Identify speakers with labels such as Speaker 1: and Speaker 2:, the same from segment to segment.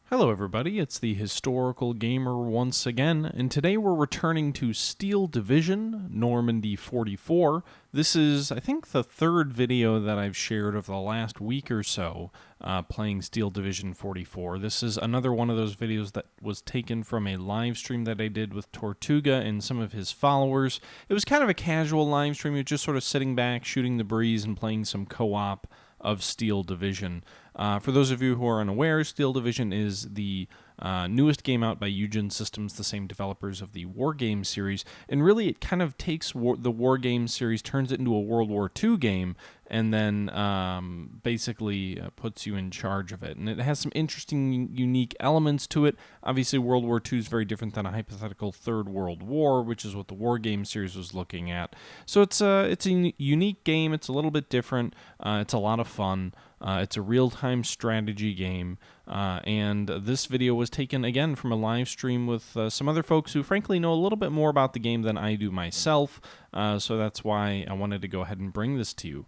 Speaker 1: Hello everybody, it's the Historical Gamer once again, and today we're returning to Steel Division, Normandy 44. This is, I think, the third video that I've shared of the last week or so playing Steel Division 44. This is another one of those videos that was taken from a live stream that I did with Tortuga and some of his followers. It was kind of a casual live stream, just sort of sitting back, shooting the breeze, and playing some co-op of Steel Division. For those of you who are unaware, Steel Division is the newest game out by Eugen Systems, the same developers of the Wargame series, and really it kind of takes the Wargame series, turns it into a World War II game, and then basically puts you in charge of it. And it has some interesting, unique elements to it. Obviously, World War II is very different than a hypothetical Third World War, which is what the Wargame series was looking at. So it's a unique game. It's a little bit different. It's a lot of fun. It's a real-time strategy game, and this video was taken, again, from a live stream with some other folks who, frankly, know a little bit more about the game than I do myself, so that's why I wanted to go ahead and bring this to you.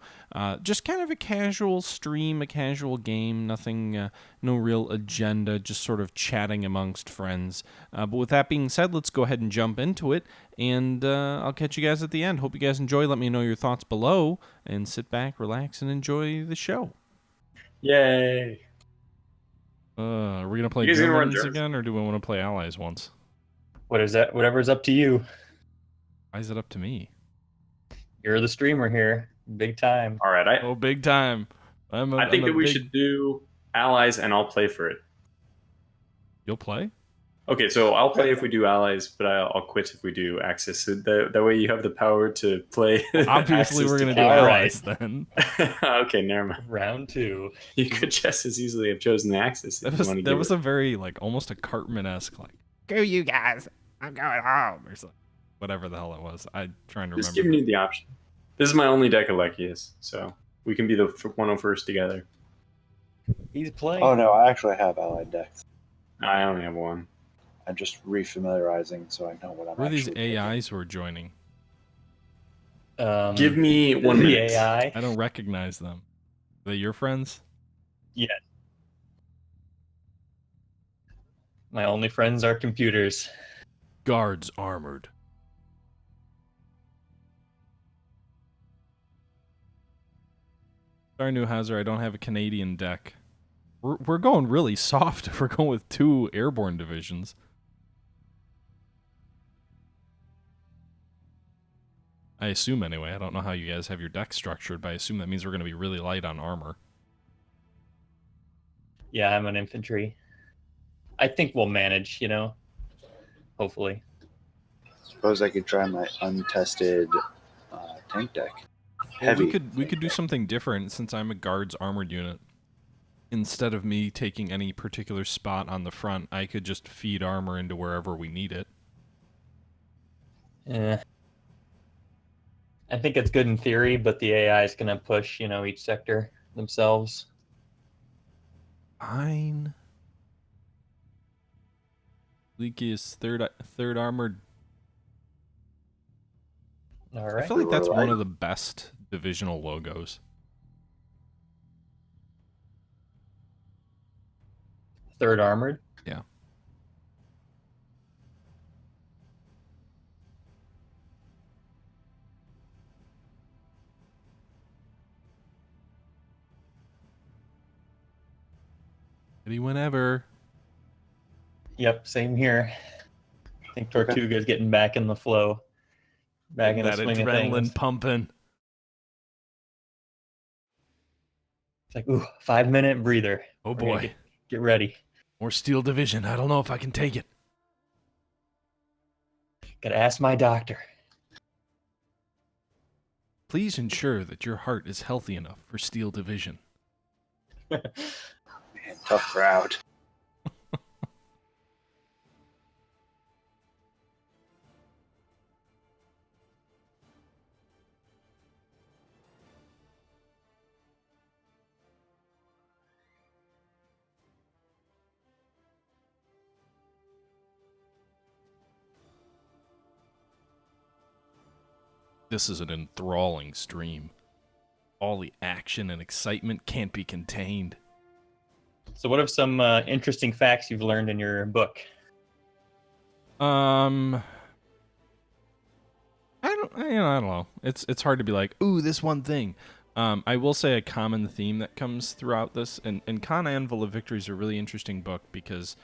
Speaker 1: Just kind of a casual stream, a casual game, nothing, no real agenda, just sort of chatting amongst friends. But with that being said, let's go ahead and jump into it, and I'll catch you guys at the end. Hope you guys enjoy. Let me know your thoughts below, and sit back, relax, and enjoy the show.
Speaker 2: Yay!
Speaker 1: Are we gonna play Germans again, or do we want to play Allies once?
Speaker 2: What is that? Whatever's up to you.
Speaker 1: Why is it up to me?
Speaker 2: You're the streamer here. Big time.
Speaker 3: All right.
Speaker 1: Oh, big time.
Speaker 3: I think that we should do Allies, and I'll play for it.
Speaker 1: You'll play?
Speaker 3: Okay, so I'll play if we do Allies, but I'll quit if we do Axis. So that way you have the power to play.
Speaker 1: Obviously, we're going to do Allies then.
Speaker 3: Okay, never mind.
Speaker 2: Round two.
Speaker 3: You could just as easily have chosen the Axis.
Speaker 1: That was a very, almost a Cartman-esque, go you guys, I'm going home, or something. Whatever the hell it was. I'm trying to remember.
Speaker 3: Just giving you the option. This is my only deck of Alechius, so we can be the 101st together.
Speaker 2: He's playing.
Speaker 4: Oh no, I actually have allied decks.
Speaker 3: I only have one.
Speaker 4: I'm just refamiliarizing so I know what I'm
Speaker 1: Who are these
Speaker 4: actually
Speaker 1: AIs who are joining?
Speaker 3: Give me 1 minute.
Speaker 2: AI.
Speaker 1: I don't recognize them. Are they your friends?
Speaker 2: Yes. My only friends are computers.
Speaker 1: Guards armored. Sorry, Newhauser, I don't have a Canadian deck. We're going really soft. We're going with 2 airborne divisions. I assume, anyway. I don't know how you guys have your deck structured, but I assume that means we're going to be really light on armor.
Speaker 2: Yeah, I'm an infantry. I think we'll manage, hopefully.
Speaker 4: Suppose I could try my untested tank deck. Heavy.
Speaker 1: Well, we could do something different since I'm a guards armored unit. Instead of me taking any particular spot on the front, I could just feed armor into wherever we need it.
Speaker 2: Yeah. I think it's good in theory, but the AI is going to push, each sector themselves.
Speaker 1: Fine. Leaky is third armored.
Speaker 2: All right.
Speaker 1: I feel like that's one of the best divisional logos.
Speaker 2: Third armored?
Speaker 1: Yeah. Ready whenever.
Speaker 2: Yep, same here. I think Tortuga's getting back in the flow. Back in the swing of things.
Speaker 1: That adrenaline pumping.
Speaker 2: It's like, ooh, 5-minute breather.
Speaker 1: Oh boy.
Speaker 2: Get ready.
Speaker 1: More Steel Division. I don't know if I can take it.
Speaker 2: Gotta ask my doctor.
Speaker 1: Please ensure that your heart is healthy enough for Steel Division.
Speaker 4: Man, tough crowd.
Speaker 1: This is an enthralling stream. All the action and excitement can't be contained.
Speaker 2: So what are some interesting facts you've learned in your book?
Speaker 1: I don't know. It's hard to be like, ooh, this one thing. I will say a common theme that comes throughout this, and Con Anvil of Victory is a really interesting book because,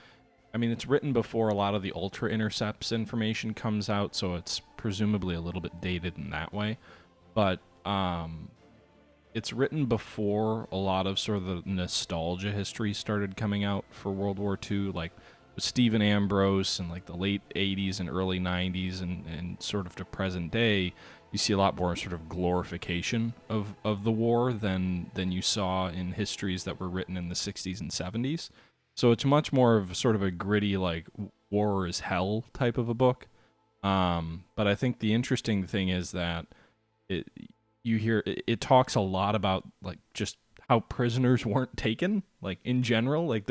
Speaker 1: I mean, it's written before a lot of the Ultra Intercepts information comes out, so it's presumably a little bit dated in that way. But it's written before a lot of sort of the nostalgia history started coming out for World War II, like with Stephen Ambrose in like the late 80s and early 90s and sort of to present day. You see a lot more sort of glorification of the war than you saw in histories that were written in the 60s and 70s. So it's much more of sort of a gritty, like, war is hell type of a book. But I think the interesting thing is that it talks a lot about, like, just how prisoners weren't taken, like, in general. Like,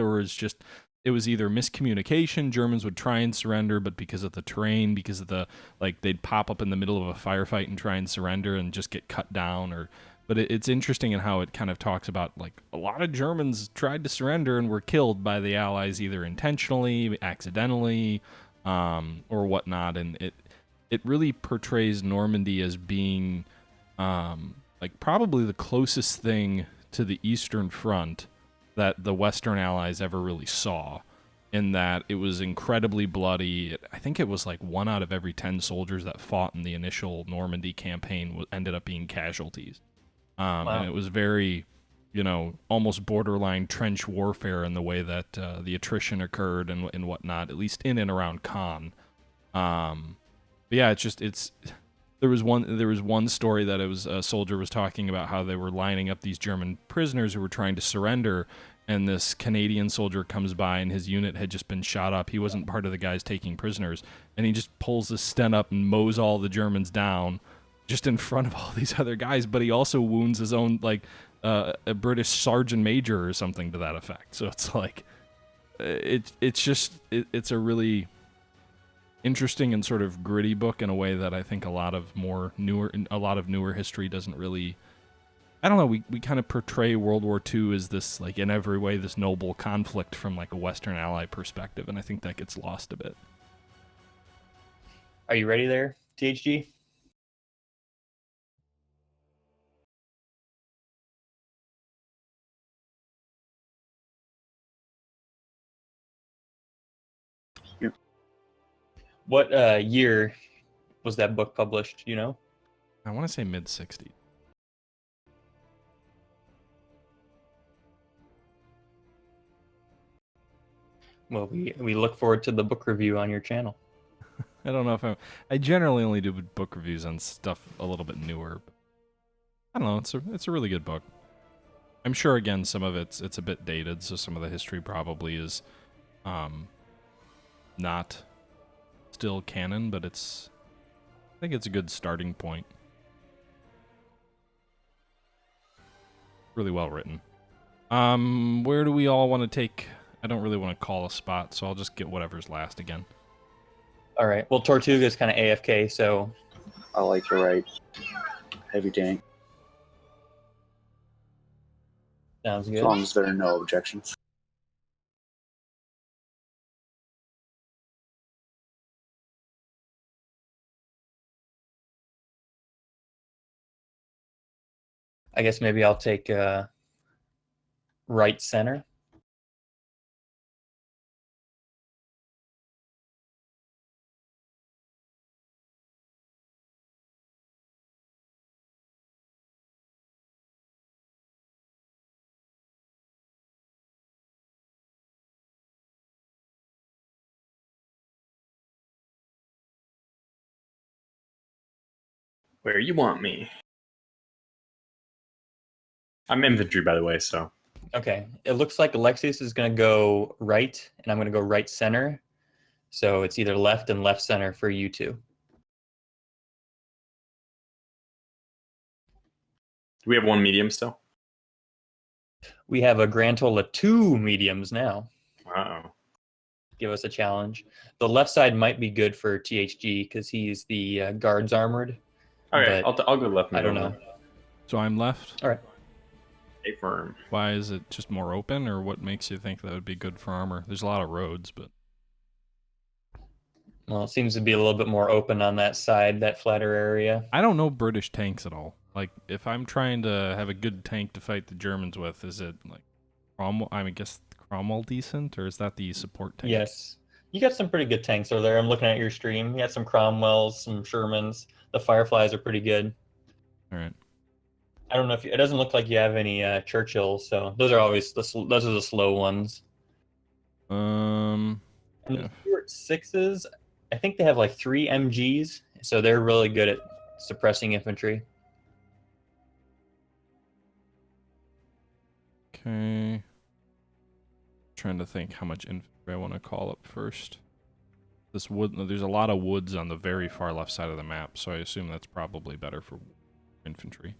Speaker 1: it was either miscommunication, Germans would try and surrender, but because of the terrain, because of the, like, they'd pop up in the middle of a firefight and try and surrender and just get cut down. But it's interesting in how it kind of talks about, like, a lot of Germans tried to surrender and were killed by the Allies either intentionally, accidentally, or whatnot. And it really portrays Normandy as being, like, probably the closest thing to the Eastern Front that the Western Allies ever really saw, in that it was incredibly bloody. I think it was like 1 out of every 10 soldiers that fought in the initial Normandy campaign ended up being casualties.
Speaker 2: Wow.
Speaker 1: And it was very, almost borderline trench warfare in the way that the attrition occurred and whatnot, at least in and around Caen. But yeah, there was one story that it was a soldier was talking about how they were lining up these German prisoners who were trying to surrender, and this Canadian soldier comes by and his unit had just been shot up. He wasn't part of the guys taking prisoners, and he just pulls the stent up and mows all the Germans down just in front of all these other guys, but he also wounds his own, like, a British sergeant major or something to that effect. So it's like, it's a really interesting and sort of gritty book in a way that I think a lot of newer history doesn't really. I don't know. We kind of portray World War II as this, like, in every way, this noble conflict from, like, a Western Ally perspective, and I think that gets lost a bit.
Speaker 2: Are you ready there, THG?
Speaker 4: Yep.
Speaker 2: What year was that book published? You know?
Speaker 1: I want to say mid-60s.
Speaker 2: Well, we look forward to the book review on your channel.
Speaker 1: I don't know if I generally only do book reviews on stuff a little bit newer. But I don't know. It's a really good book. I'm sure, again, some of it's a bit dated, so some of the history probably is not still canon, but I think it's a good starting point. Really well written. Where do we all want to take? I don't really want to call a spot, so I'll just get whatever's last again.
Speaker 2: All right. Well, Tortuga's kind of AFK, so
Speaker 4: I like to write heavy tank,
Speaker 2: sounds good.
Speaker 4: as long as there are no objections.
Speaker 2: I guess maybe I'll take right center.
Speaker 3: Where you want me. I'm infantry, by the way, so.
Speaker 2: Okay. It looks like Alexius is going to go right, and I'm going to go right center. So it's either left and left center for you two.
Speaker 3: Do we have one medium still?
Speaker 2: We have a grand total of 2 mediums now.
Speaker 3: Wow.
Speaker 2: Give us a challenge. The left side might be good for THG because he's the guards armored.
Speaker 3: Okay,
Speaker 2: but
Speaker 3: I'll go left.
Speaker 2: I don't know.
Speaker 1: So I'm left.
Speaker 2: All right.
Speaker 3: A firm.
Speaker 1: Why is it just more open, or what makes you think that would be good for armor? There's a lot of roads, but
Speaker 2: Well, it seems to be a little bit more open on that side, that flatter area.
Speaker 1: I don't know British tanks at all. Like, if I'm trying to have a good tank to fight the Germans with, is it like Cromwell? I mean, guess Cromwell decent, or is that the support tank?
Speaker 2: Yes. You got some pretty good tanks over there. I'm looking at your stream. You got some Cromwells, some Shermans. The Fireflies are pretty good.
Speaker 1: All right.
Speaker 2: I don't know if it doesn't look like you have any Churchills, so those are always those are the slow ones.
Speaker 1: Um.
Speaker 2: And
Speaker 1: Yeah.
Speaker 2: the Stuart sixes, I think they have like 3 MGs, so they're really good at suppressing infantry.
Speaker 1: Okay. Trying to think how much infantry I want to call up first. This wood. There's a lot of woods on the very far left side of the map, so I assume that's probably better for infantry.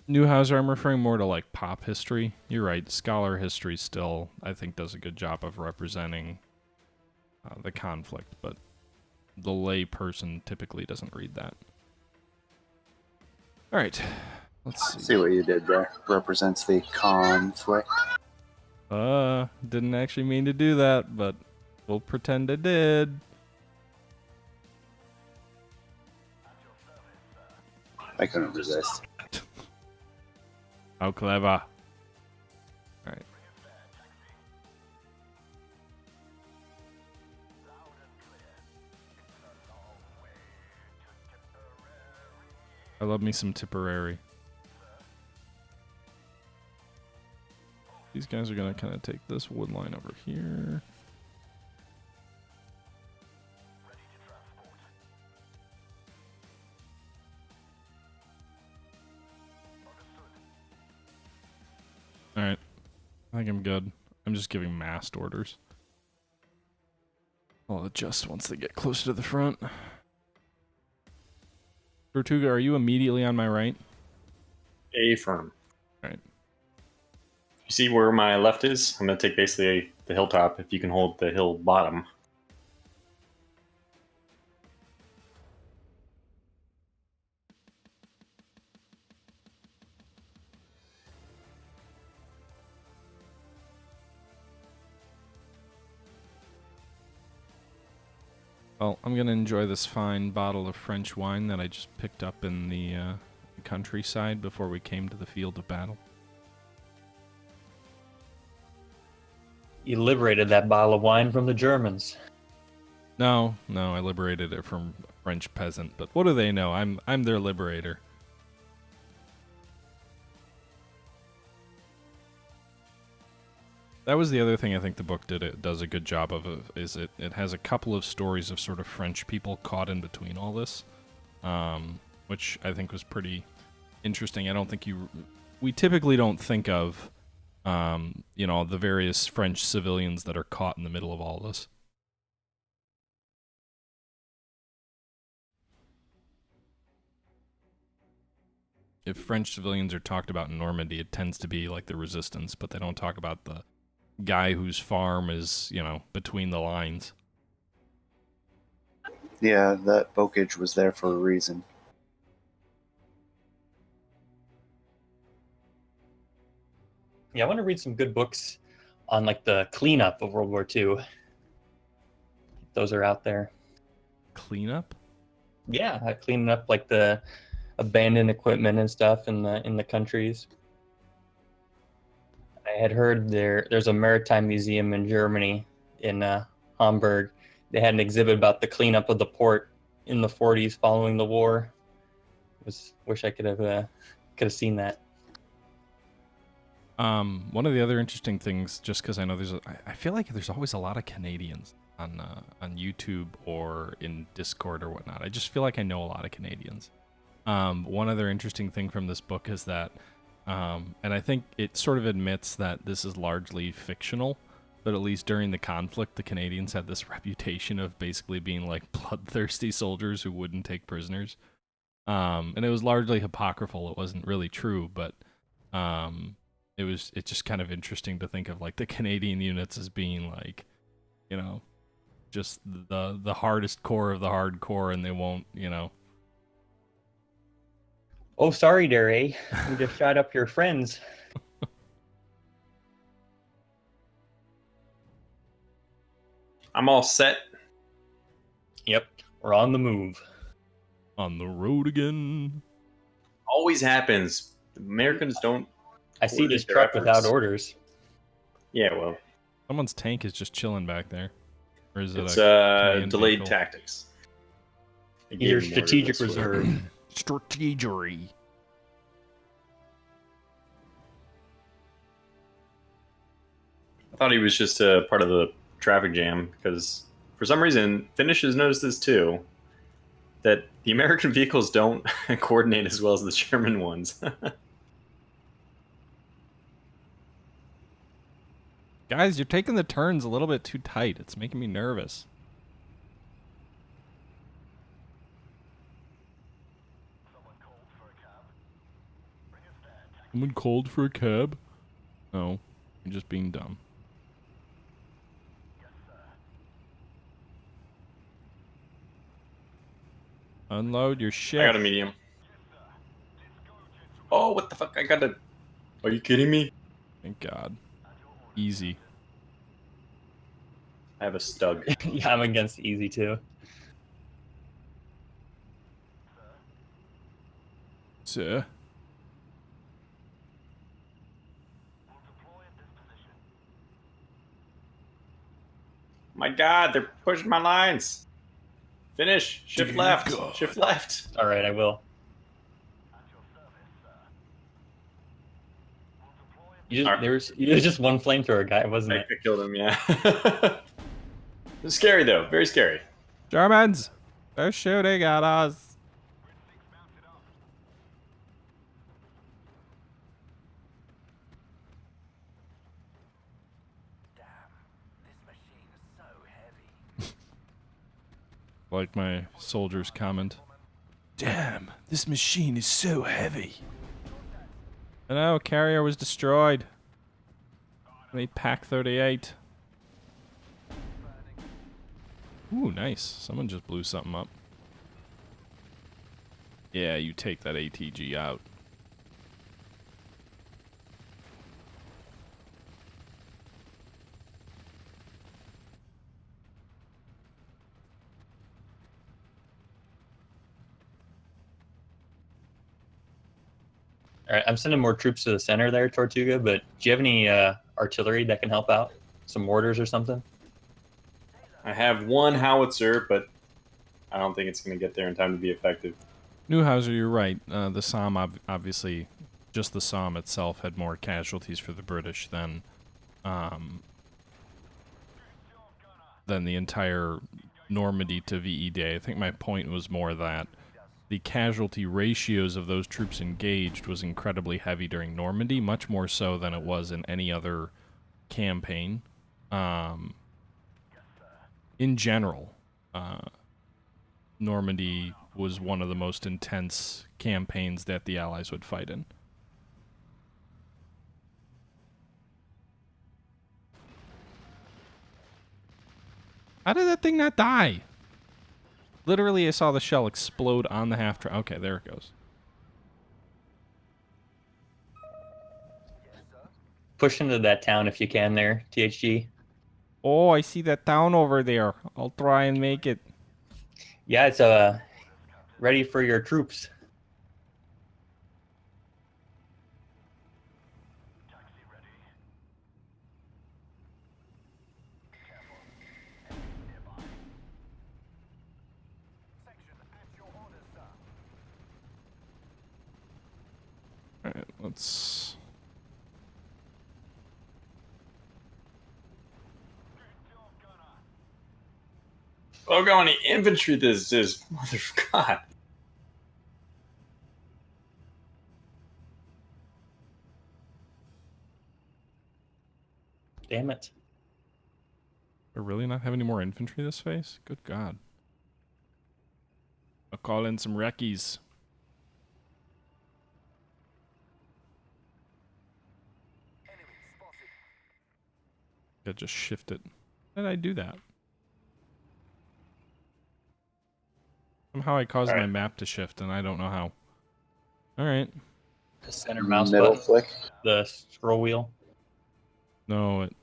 Speaker 1: Newhauser, I'm referring more to like pop history. You're right. Scholar history still, I think, does a good job of representing the conflict, but the lay person typically doesn't read that. All right, let's see.
Speaker 4: See what you did there. Represents the conflict.
Speaker 1: Didn't actually mean to do that, but we'll pretend I did.
Speaker 4: I couldn't resist.
Speaker 1: How clever. All right. I love me some Tipperary. These guys are going to kind of take this wood line over here. Alright. I think I'm good. I'm just giving massed orders. I'll adjust once they get closer to the front. Tortuga, are you immediately on my right?
Speaker 3: A firm.
Speaker 1: Alright.
Speaker 3: You see where my left is? I'm going to take basically the hilltop if you can hold the hill bottom.
Speaker 1: Well, I'm going to enjoy this fine bottle of French wine that I just picked up in the countryside before we came to the field of battle.
Speaker 2: You liberated that bottle of wine from the Germans.
Speaker 1: No, I liberated it from a French peasant, but what do they know? I'm their liberator. That was the other thing I think the book does a good job of, is it has a couple of stories of sort of French people caught in between all this, which I think was pretty interesting. I don't think we typically don't think of, the various French civilians that are caught in the middle of all this. If French civilians are talked about in Normandy, it tends to be like the resistance, but they don't talk about the guy whose farm is, between the lines.
Speaker 4: Yeah, that bocage was there for a reason.
Speaker 2: Yeah, I want to read some good books on like the cleanup of World War II. Those are out there.
Speaker 1: Cleanup?
Speaker 2: Yeah, cleaning up like the abandoned equipment and stuff in the countries. I had heard there's a maritime museum in Germany, in Hamburg. They had an exhibit about the cleanup of the port in the 40s following the war. Wish I could have seen that.
Speaker 1: One of the other interesting things, just because I know I feel like there's always a lot of Canadians on YouTube or in Discord or whatnot. I just feel like I know a lot of Canadians. One other interesting thing from this book is that, and I think it sort of admits that this is largely fictional, but at least during the conflict, the Canadians had this reputation of basically being like bloodthirsty soldiers who wouldn't take prisoners. And it was largely apocryphal. It wasn't really true, but it's just kind of interesting to think of like the Canadian units as being like, you know, just the hardest core of the hardcore, and they won't, you know.
Speaker 2: Oh, sorry, Derry. We just shot up your friends.
Speaker 3: I'm all set.
Speaker 2: Yep, we're on the move.
Speaker 1: On the road again.
Speaker 3: Always happens. Americans don't.
Speaker 2: I see this
Speaker 3: their
Speaker 2: truck
Speaker 3: efforts.
Speaker 2: without orders.
Speaker 3: Yeah, well,
Speaker 1: Someone's tank is just chilling back there. Or is it
Speaker 3: it's
Speaker 1: a Canadian
Speaker 3: delayed
Speaker 1: vehicle?
Speaker 3: tactics. They gave
Speaker 2: Your
Speaker 3: him
Speaker 2: strategic
Speaker 3: orders, whatever.
Speaker 2: reserve.
Speaker 1: Strategery.
Speaker 3: I thought he was just a part of the traffic jam because for some reason Finnish has noticed this too, that the American vehicles don't coordinate as well as the German ones.
Speaker 1: Guys, you're taking the turns a little bit too tight. It's making me nervous. Someone called for a cab? No, you're just being dumb. Unload your shit.
Speaker 3: I got a medium. Oh, what the fuck? I got a... Are you kidding me?
Speaker 1: Thank God. Easy.
Speaker 3: I have a Stug.
Speaker 2: Yeah, I'm against easy too.
Speaker 1: Sir.
Speaker 3: My God, they're pushing my lines. Finish. Shift
Speaker 1: Dear
Speaker 3: left.
Speaker 1: God.
Speaker 3: Shift left.
Speaker 2: All right, I will. There was just one flamethrower guy, wasn't
Speaker 3: I
Speaker 2: it?
Speaker 3: killed him, yeah. It's scary, though. Very scary.
Speaker 1: Germans! They're shooting at us. Like my soldier's comment. Damn, this machine is so heavy. I know, carrier was destroyed. They pack 38. Ooh, nice. Someone just blew something up. Yeah, you take that ATG out.
Speaker 2: All right, I'm sending more troops to the center there, Tortuga, but do you have any artillery that can help out? Some mortars or something?
Speaker 3: I have one howitzer, but I don't think it's going to get there in time to be effective.
Speaker 1: Newhauser, you're right. The Somme, obviously, just the Somme itself had more casualties for the British than the entire Normandy to VE Day. I think my point was more that the casualty ratios of those troops engaged was incredibly heavy during Normandy, much more so than it was in any other campaign. In general, Normandy was one of the most intense campaigns that the Allies would fight in. How did that thing not die? Literally, I saw the shell explode on the half-track. Okay, there it goes.
Speaker 2: Push into that town if you can there, THG.
Speaker 1: Oh, I see that town over there. I'll try and make it.
Speaker 2: Yeah, it's ready for your troops.
Speaker 1: All right, let's...
Speaker 3: Oh, go on the infantry. This is mother of God.
Speaker 2: Damn it.
Speaker 1: Do I really not have any more infantry this phase? Good God. I'll call in some recce's. I just shift it. How did I do that? Somehow I caused my map to shift, and I don't know how. All right.
Speaker 2: The center mouse
Speaker 4: Middle
Speaker 2: button,
Speaker 4: flick.
Speaker 2: the scroll wheel.
Speaker 1: No, it...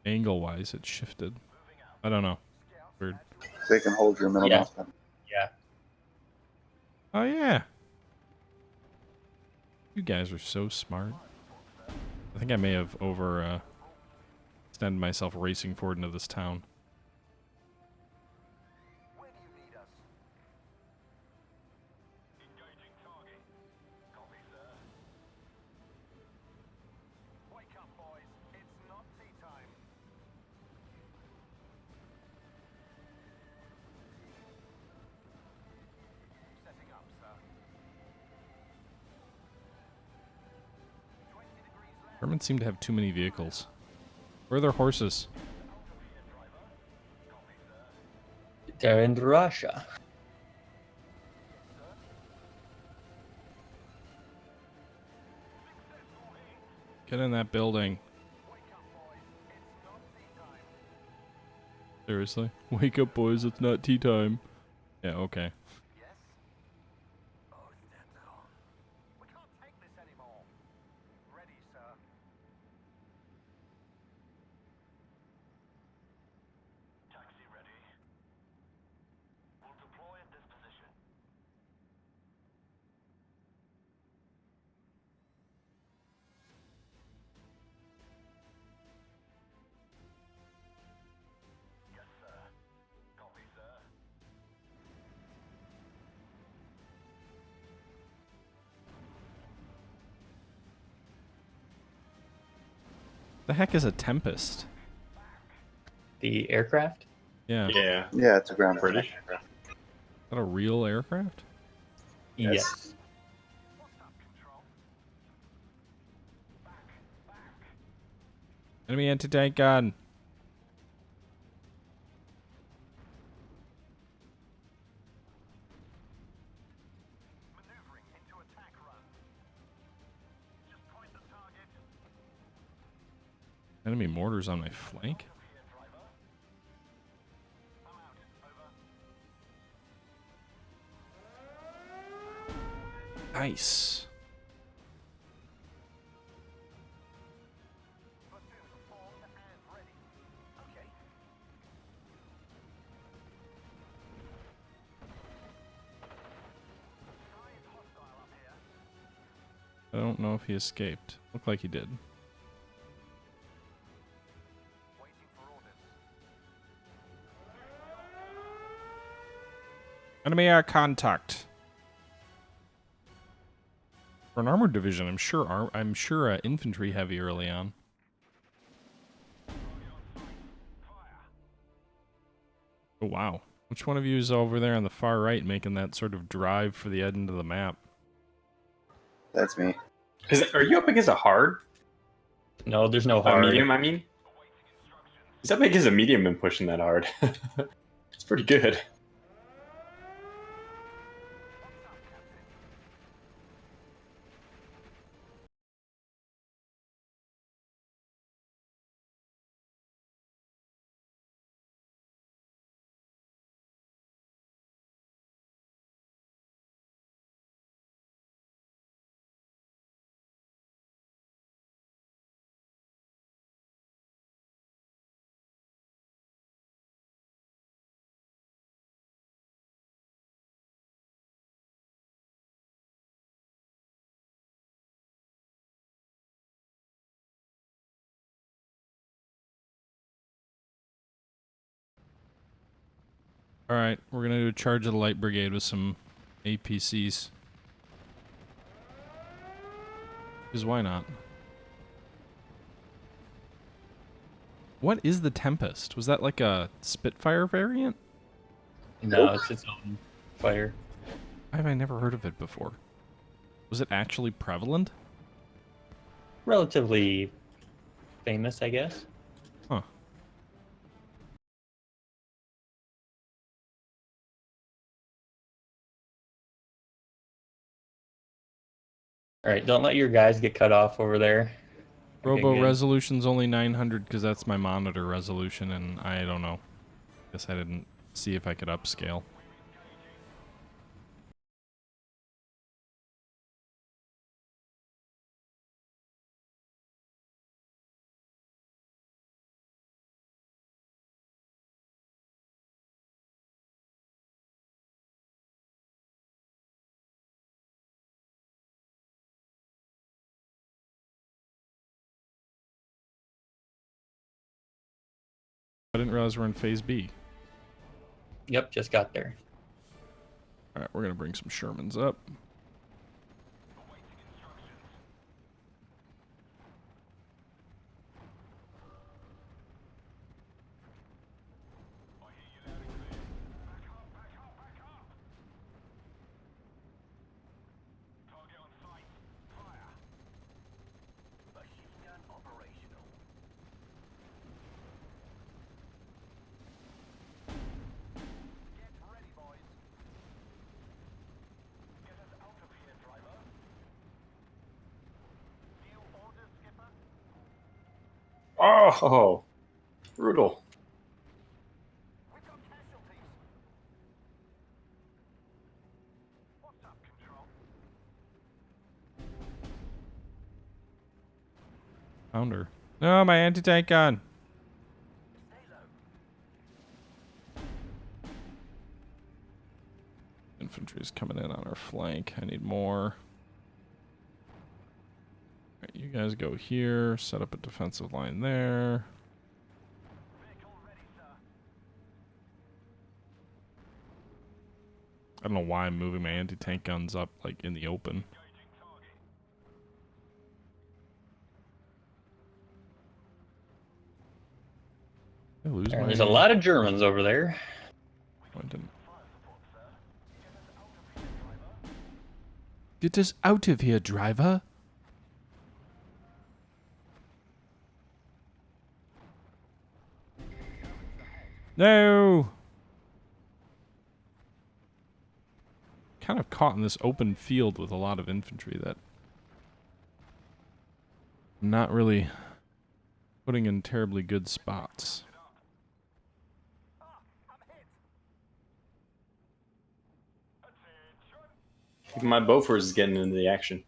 Speaker 1: Angle-wise, it shifted. I don't know. Weird.
Speaker 4: Click and hold your middle
Speaker 2: Yeah.
Speaker 4: mouse button.
Speaker 2: Yeah.
Speaker 1: Oh, yeah. You guys are so smart. I think I may have extended myself racing forward into this town. Germans seem to have too many vehicles. Where are their horses?
Speaker 2: They're in Russia.
Speaker 1: Get in that building. Seriously? Wake up, boys. It's not tea time. Yeah, okay. The heck is a Tempest?
Speaker 2: The aircraft?
Speaker 1: Yeah. Is
Speaker 3: Yeah.
Speaker 4: Yeah, it's a ground
Speaker 3: British.
Speaker 4: attack.
Speaker 1: that a real aircraft?
Speaker 2: Yes.
Speaker 1: Enemy anti-tank gun. Enemy mortars on my flank? Nice. I don't know if he escaped. Looked like he did. Enemy air contact. For an armored division, I'm sure infantry heavy early on. Oh wow. Which one of you is over there on the far right making that sort of drive for the end of the map?
Speaker 4: That's me.
Speaker 3: Are you up against a hard?
Speaker 2: No, there's no
Speaker 3: A
Speaker 2: hard.
Speaker 3: medium, I mean? Is that because a medium been pushing that hard? It's pretty good.
Speaker 1: Alright, we're gonna do a charge of the light brigade with some APCs. Because why not? What is the Tempest? Was that like a Spitfire variant?
Speaker 2: No,
Speaker 4: Nope.
Speaker 2: it's its own fighter.
Speaker 1: Why have I never heard of it before? Was it actually prevalent?
Speaker 2: Relatively famous, I guess.
Speaker 1: Huh.
Speaker 2: All right, don't let your guys get cut off over there. Okay,
Speaker 1: Robo
Speaker 2: good.
Speaker 1: resolution's only 900 because that's my monitor resolution, and I don't know. Guess I didn't see if I could upscale. I didn't realize we're in phase B.
Speaker 2: Yep, just got there.
Speaker 1: Alright, we're gonna bring some Shermans up.
Speaker 3: Oh, brutal.
Speaker 1: Found her. No, my anti-tank gun! Infantry's coming in on our flank. I need more. Alright, you guys go here. Set up a defensive line there. I don't know why I'm moving my anti-tank guns up, like, in the open. Did I lose my...
Speaker 2: There's a lot of Germans over there.
Speaker 1: Oh, I didn't. Get us out of here, driver. No! Kind of caught in this open field with a lot of infantry that I'm not really putting in terribly good spots.
Speaker 3: My Bofors is getting into the action.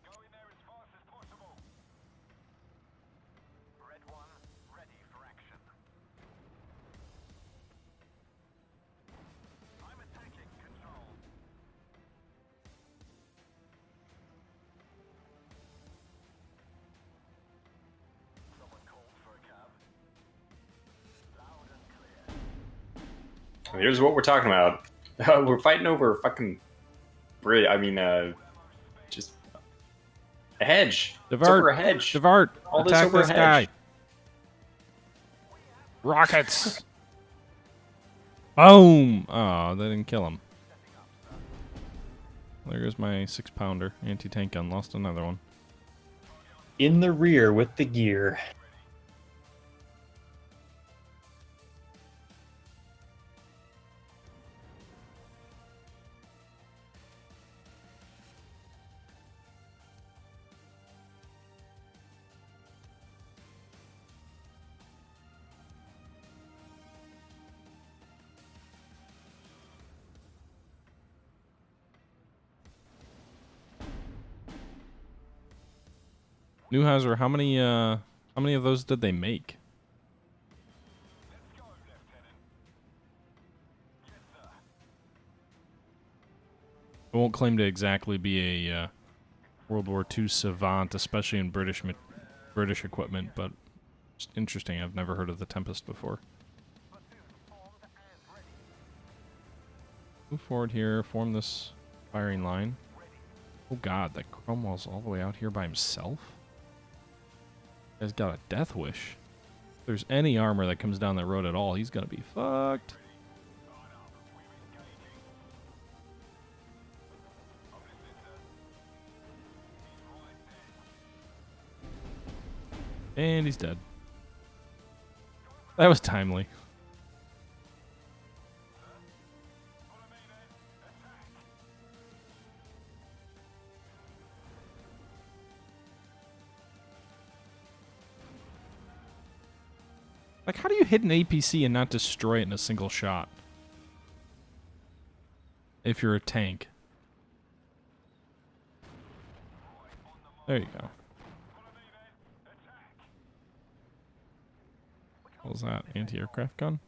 Speaker 3: Here's what we're talking about. We're fighting over fucking bridge. I mean, just a hedge. It's over a hedge.
Speaker 1: Divert!
Speaker 3: All this
Speaker 1: Attack
Speaker 3: over a
Speaker 1: this
Speaker 3: hedge.
Speaker 1: guy! Rockets! Boom! Oh, they didn't kill him. There goes my 6-pounder anti-tank gun. Lost another one.
Speaker 2: In the rear with the gear.
Speaker 1: Neuhauser, how many of those did they make? I won't claim to exactly be a World War II savant, especially in British equipment, but it's interesting. I've never heard of the Tempest before. Move forward here. Form this firing line. Oh god, that Cromwell's all the way out here by himself? He's got a death wish. If there's any armor that comes down that road at all, he's gonna be fucked. And he's dead. That was timely. Like, how do you hit an APC and not destroy it in a single shot? If you're a tank. There you go. What was that? Anti-aircraft gun?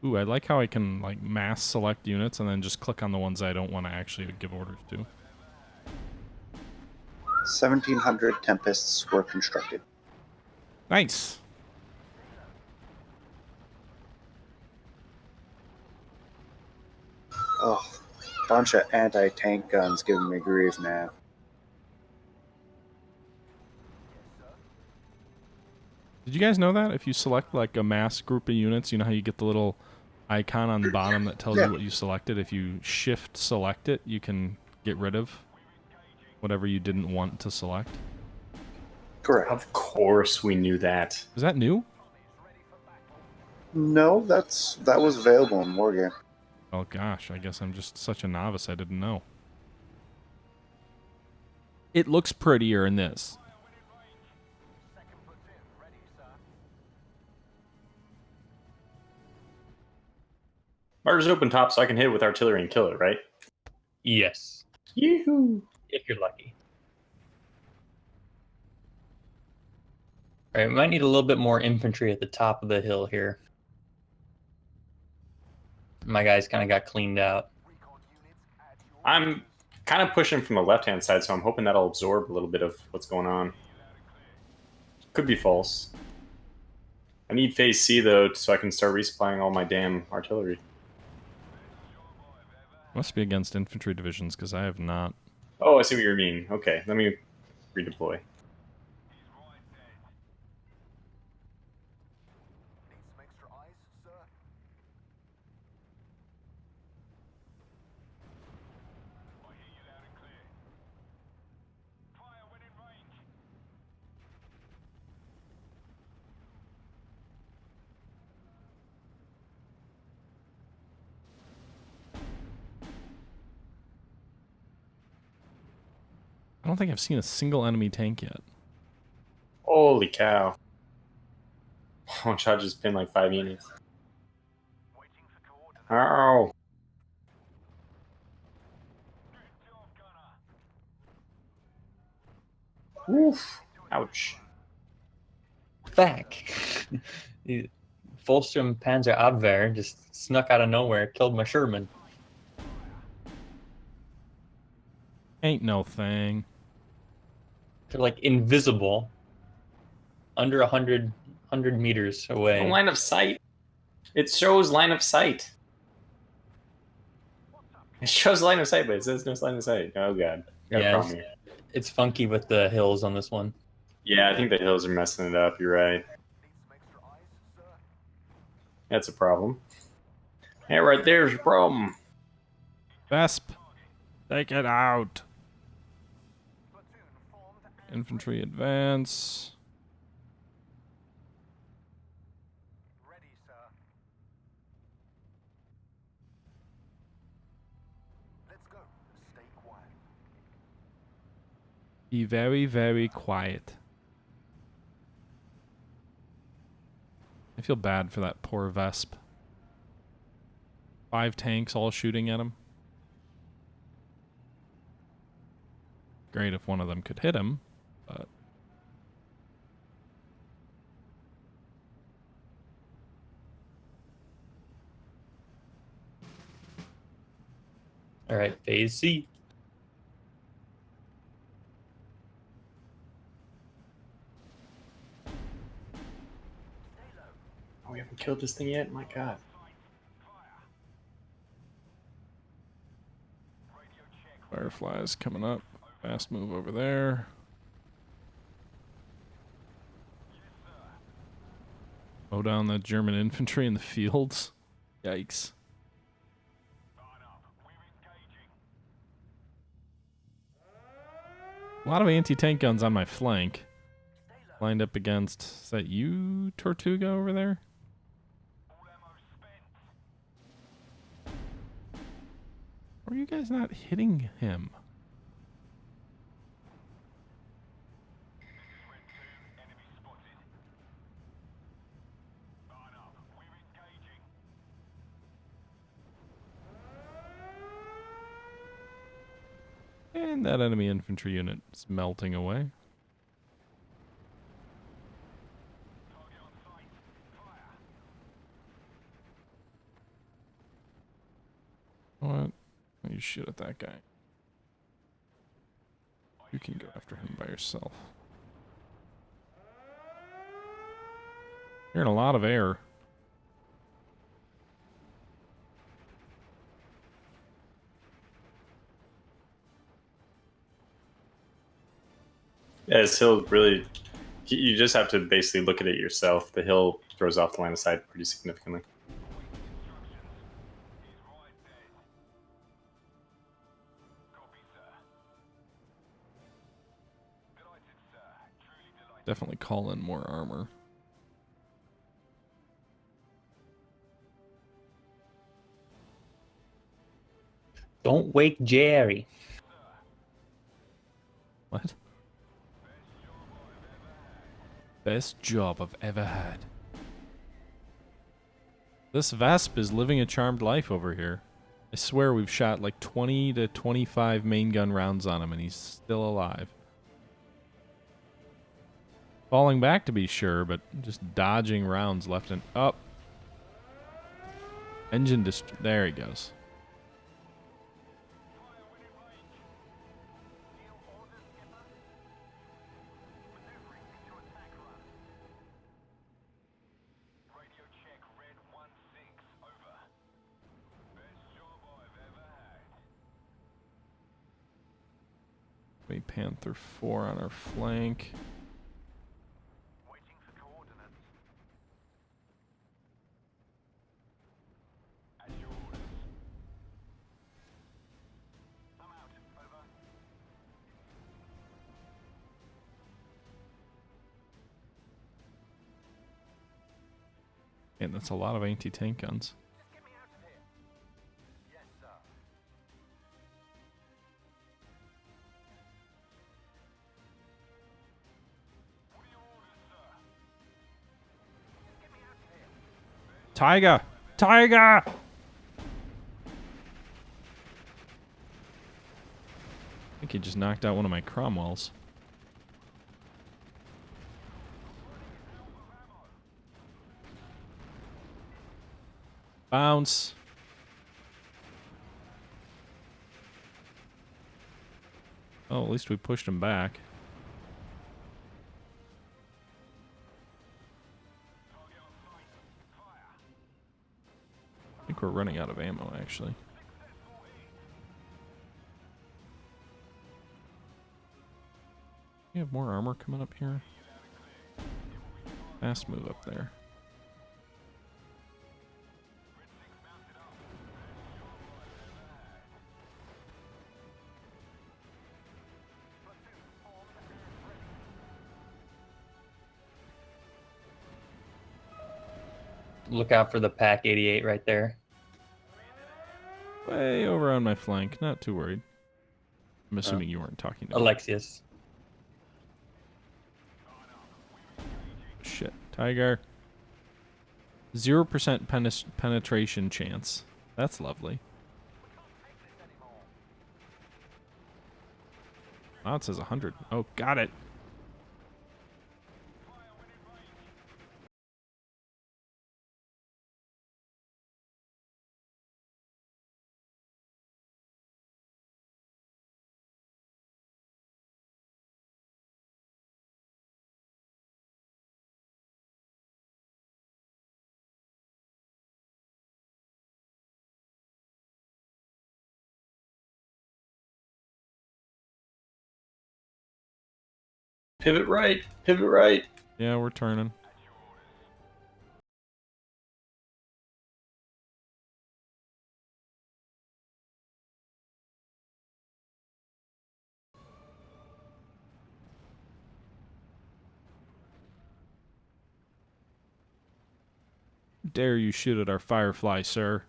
Speaker 1: Ooh, I like how I can like mass select units and then just click on the ones I don't want to actually give orders to.
Speaker 4: 1,700 Tempests were constructed.
Speaker 1: Nice.
Speaker 4: Oh, bunch of anti-tank guns giving me grief now.
Speaker 1: Did you guys know that if you select like a mass group of units, you know how you get the little icon on the bottom that tells
Speaker 4: Yeah.
Speaker 1: you what you selected? If you shift select it, you can get rid of whatever you didn't want to select.
Speaker 4: Correct.
Speaker 3: Of course we knew that.
Speaker 1: Is that new?
Speaker 4: No, that was available in Wargame.
Speaker 1: Oh gosh, I guess I'm just such a novice, I didn't know. It looks prettier in this.
Speaker 3: Mars open top so I can hit it with artillery and kill it, right?
Speaker 2: Yes,
Speaker 3: Yoo-hoo!
Speaker 2: if you're lucky. All right, we might need a little bit more infantry at the top of the hill here. My guys kind of got cleaned out.
Speaker 3: I'm kind of pushing from the left-hand side, so I'm hoping that'll absorb a little bit of what's going on. Could be false. I need phase C, though, so I can start resupplying all my damn artillery.
Speaker 1: Must be against infantry divisions because I have not.
Speaker 3: Oh, I see what you mean. Okay, let me redeploy.
Speaker 1: I don't think I've seen a single enemy tank yet.
Speaker 3: Holy cow. One shot just pinned like 5 units. Ow! Oof! Ouch.
Speaker 2: Back. The Volstrom Panzer Abwehr just snuck out of nowhere, killed my Sherman.
Speaker 1: Ain't no thing.
Speaker 2: They're like invisible, under 100 meters away.
Speaker 3: Line of sight. It shows line of sight. It shows line of sight, but it says no line of sight. Oh god. Got a
Speaker 2: Yeah,
Speaker 3: problem here.
Speaker 2: it's funky with the hills on this one.
Speaker 3: Yeah, I think the hills are messing it up. You're right. That's a problem. Hey, right there's a problem.
Speaker 1: Vesp, take it out. Infantry advance. Be very, very quiet. I feel bad for that poor Vesp. 5 tanks all shooting at him. Great if one of them could hit him, but...
Speaker 2: All right, phase C.
Speaker 3: Oh, we haven't killed this thing yet? My god.
Speaker 1: Fireflies coming up. Fast move over there. Mow down the German infantry in the fields. Yikes. A lot of anti-tank guns on my flank. Lined up against... Is that you, Tortuga, over there? Or are you guys not hitting him? And that enemy infantry unit is melting away. What? You shoot at that guy. You can go after him by yourself. You're in a lot of air.
Speaker 3: Yeah, this hill really... You just have to basically look at it yourself. The hill throws off the line of sight pretty significantly.
Speaker 1: Definitely call in more armor.
Speaker 2: Don't wake Jerry.
Speaker 1: What? Best job I've ever had. This Vesp is living a charmed life over here. I swear we've shot like 20 to 25 main gun rounds on him and he's still alive. Falling back to be sure, but just dodging rounds left and up. Engine there he goes. Panther 4 on our flank. And that's a lot of anti-tank guns. Tiger! Tiger! I think he just knocked out one of my Cromwells. Bounce. Oh, at least we pushed him back. I think we're running out of ammo, actually. We have more armor coming up here. Fast move up there.
Speaker 2: Look out for the Pack 88 right there.
Speaker 1: Way over on my flank. Not too worried. I'm assuming you weren't talking to me.
Speaker 2: Alexius.
Speaker 1: Shit. Tiger. 0% penetration chance. That's lovely. Oh, it says 100. Oh, got it.
Speaker 3: Pivot right. Pivot right.
Speaker 1: Yeah, we're turning. Dare you shoot at our Firefly, sir?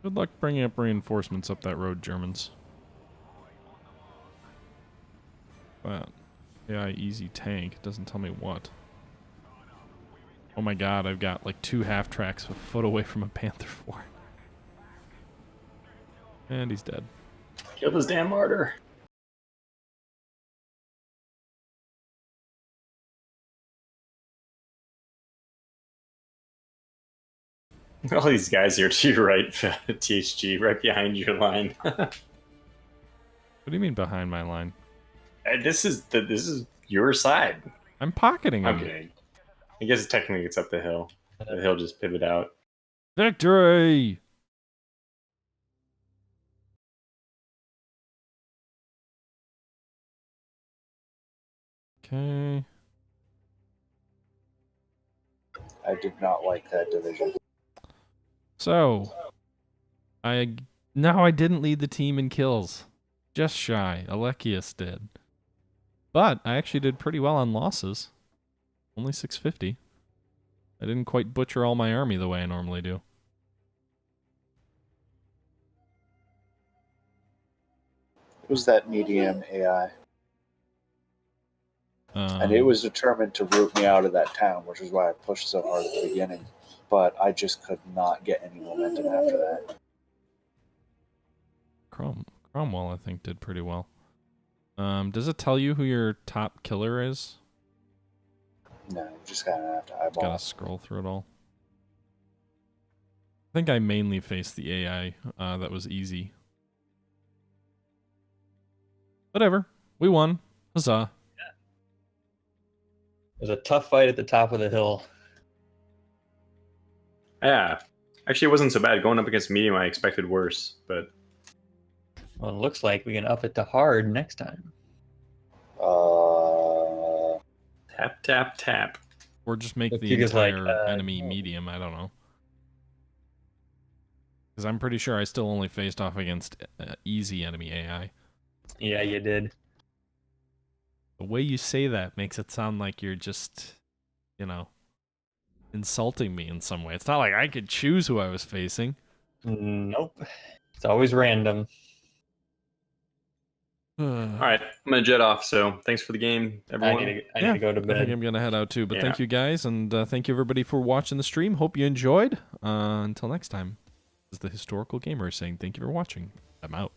Speaker 1: Good luck bringing up reinforcements up that road, Germans. But, yeah, easy tank. It doesn't tell me what. Oh my god, I've got like 2 half-tracks a foot away from a Panther 4. And he's dead.
Speaker 3: Kill this damn martyr. All these guys here to your right, THG, right behind your line.
Speaker 1: What do you mean behind my line?
Speaker 3: This is your side.
Speaker 1: I'm pocketing him.
Speaker 3: Okay. I guess technically it's up the hill. The hill just pivot out.
Speaker 1: Victory! Okay.
Speaker 4: I did not like that division.
Speaker 1: So, no, I didn't lead the team in kills. Just shy. Alexius did. But I actually did pretty well on losses. Only 650. I didn't quite butcher all my army the way I normally do.
Speaker 4: It was that medium AI. And it was determined to root me out of that town, which is why I pushed so hard at the beginning. But I just could not get any momentum after that.
Speaker 1: Cromwell, I think, did pretty well. Does it tell you who your top killer is?
Speaker 4: No, you just kind of have to eyeball.
Speaker 1: Gotta scroll through it all. I think I mainly faced the AI. That was easy. Whatever. We won. Huzzah.
Speaker 2: It was a tough fight at the top of the hill.
Speaker 3: Yeah. Actually, it wasn't so bad. Going up against medium, I expected worse, but...
Speaker 2: Well, it looks like we can up it to hard next time.
Speaker 3: Tap, tap, tap.
Speaker 1: Or just make
Speaker 2: Look,
Speaker 1: the
Speaker 2: you guys like,
Speaker 1: entire enemy medium. I don't know. Because I'm pretty sure I still only faced off against easy enemy AI.
Speaker 2: Yeah, you did.
Speaker 1: The way you say that makes it sound like you're just, you know, insulting me in some way. It's not like I could choose who I was facing.
Speaker 2: Nope. It's always random.
Speaker 3: All right, I'm going to jet off, so thanks for the game, everyone.
Speaker 2: I need to go to
Speaker 1: I
Speaker 2: bed.
Speaker 1: think I'm going to head out too, but thank you guys, and thank you everybody for watching the stream. Hope you enjoyed. Until next time, this is the Historical Gamer saying thank you for watching. I'm out.